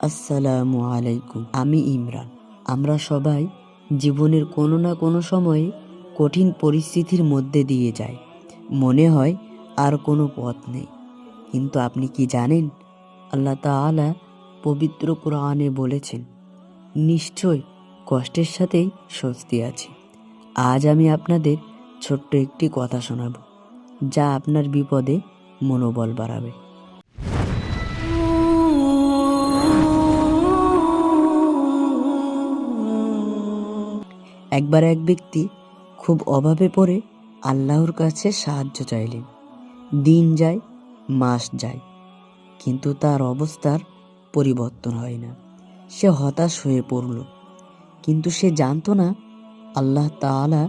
আসসালামু আলাইকুম। আমি ইমরান। আমরা সবাই জীবনের কোনো না কোনো সময়ে কঠিন পরিস্থিতির মধ্যে দিয়ে যাই। মনে হয় আর কোনো পথ নেই। কিন্তু আপনি কি জানেন, আল্লাহ তাআলা পবিত্র কোরআনে বলেছেন, নিশ্চয় কষ্টের সাথেই স্বস্তি আছে। আজ আমি আপনাদের ছোট্ট একটি কথা শোনাব, যা আপনার বিপদে মনোবল বাড়াবে। একবার এক ব্যক্তি খুব অভাবে পড়ে আল্লাহর কাছে সাহায্য চাইলেন। দিন যায়, মাস যায়, কিন্তু তার অবস্থার পরিবর্তন হয় না। সে হতাশ হয়ে পড়ল, কিন্তু সে জানতো না আল্লাহ তাআলা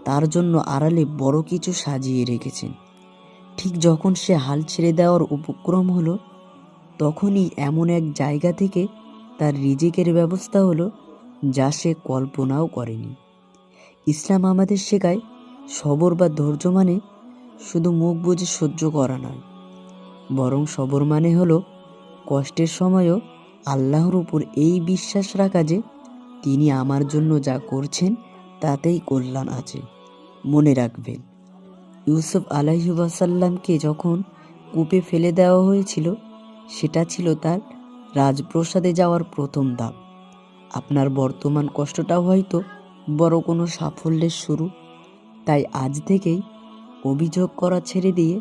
তার জন্য আড়ালে বড় কিছু সাজিয়ে রেখেছেন। ঠিক যখন সে হাল ছেড়ে দেওয়ার উপক্রম হলো, তখনই এমন এক জায়গা থেকে তার রিজিকের ব্যবস্থা হলো, যা সে কল্পনাও করেনি। ইসলাম আমাদের শেখায়, সবর বা ধৈর্য মানে শুধু মুখ বুজে সহ্য করা নয়, বরং সবর মানে হলো কষ্টের সময়ও আল্লাহর উপর এই বিশ্বাস রাখা যে তিনি আমার জন্য যা করছেন তাতেই কল্যাণ আছে। মনে রাখবেন, ইউসুফ আলাইহিওয়াসাল্লামকে যখন কূপে ফেলে দেওয়া হয়েছিল, সেটা ছিল তার রাজপ্রাসাদে যাওয়ার প্রথম ধাপ। আপনার বর্তমান কষ্টটাও হয়তো বড় কোনো সাফল্যের শুরু। তাই আজ থেকেই অভিযোগ করা ছেড়ে দিয়ে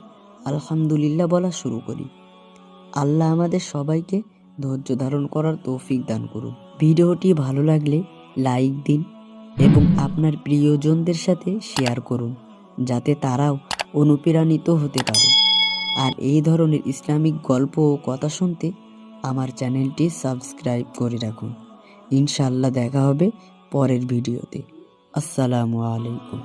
আলহামদুলিল্লাহ বলা শুরু করি। আল্লাহ আমাদের সবাইকে ধৈর্য ধারণ করার তৌফিক দান করুন। ভিডিওটি ভালো লাগলে লাইক দিন এবং আপনার প্রিয়জনদের সাথে শেয়ার করুন, যাতে তারাও অনুপ্রাণিত হতে পারে। আর এই ধরনের ইসলামিক গল্প ও কথা শুনতে আমার চ্যানেলটি সাবস্ক্রাইব করে রাখুন। ইনশাআল্লাহ দেখা হবে পরের ভিডিওতে। আসসালামু আলাইকুম।